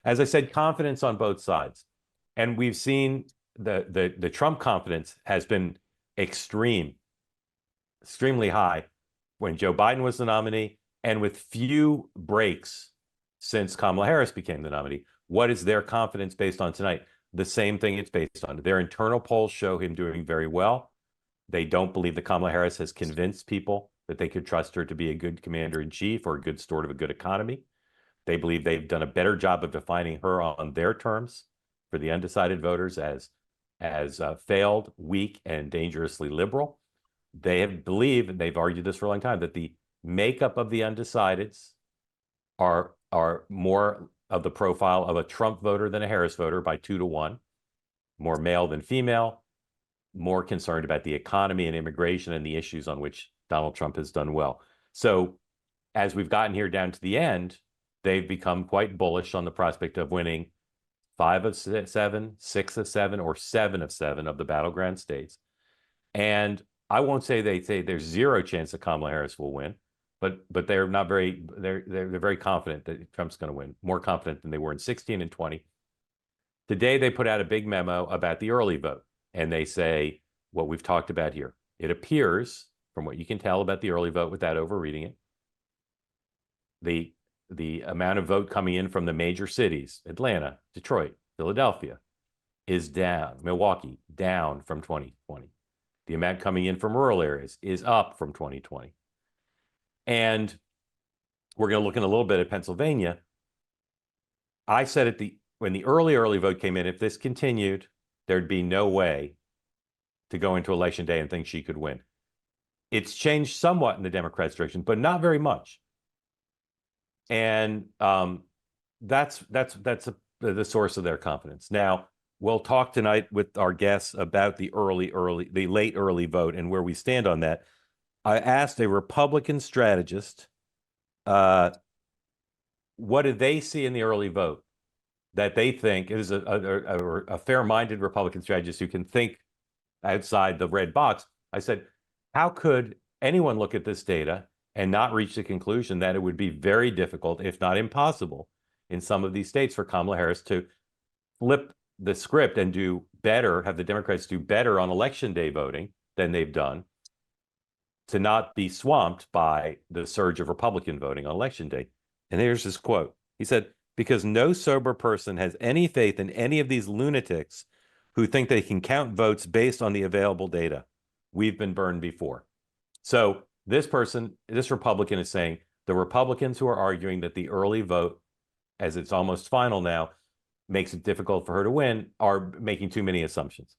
As I said, confidence on both sides. And we've seen the Trump confidence has been extreme, extremely high when Joe Biden was the nominee, and with few breaks since Kamala Harris became the nominee. What is their confidence based on tonight? The same thing it's based on. Their internal polls show him doing very well. They don't believe that Kamala Harris has convinced people that they could trust her to be a good commander in chief or a good steward of a good economy. They believe they've done a better job of defining her on their terms for the undecided voters as failed, weak, and dangerously liberal. They have believed, and they've argued this for a long time, that the makeup of the undecideds are more of the profile of a Trump voter than a Harris voter by 2 to 1, more male than female, more concerned about the economy and immigration and the issues on which Donald Trump has done well. So as we've gotten here down to the end, they've become quite bullish on the prospect of winning 5 of 7, 6 of 7, or 7 of 7 of the battleground states. And I won't say they say there's zero chance that Kamala Harris will win, but they're not very they're very confident that Trump's going to win, more confident than they were in 16 and 20. Today they put out a big memo about the early vote, and they say what we've talked about here. It appears, from what you can tell about the early vote without overreading it, the amount of vote coming in from the major cities, Atlanta, Detroit, Philadelphia, is down. Milwaukee, down from 2020. The amount coming in from rural areas is up from 2020. And we're going to look in a little bit at Pennsylvania. I said when the early vote came in, if this continued, there'd be no way to go into election day and think she could win. It's changed somewhat in the Democrats' direction, but not very much. And that's the source of their confidence. Now, we'll talk tonight with our guests about the late early vote and where we stand on that. I asked a Republican strategist, what do they see in the early vote that they think is a fair-minded Republican strategist who can think outside the red box. I said, how could anyone look at this data and not reach the conclusion that it would be very difficult, if not impossible, in some of these states for Kamala Harris to flip the script and do better, have the Democrats do better on election day voting than they've done, to not be swamped by the surge of Republican voting on election day. And here's his quote. He said, because no sober person has any faith in any of these lunatics who think they can count votes based on the available data. We've been burned before. So this Republican is saying the Republicans who are arguing that the early vote, as it's almost final now, makes it difficult for her to win, are making too many assumptions.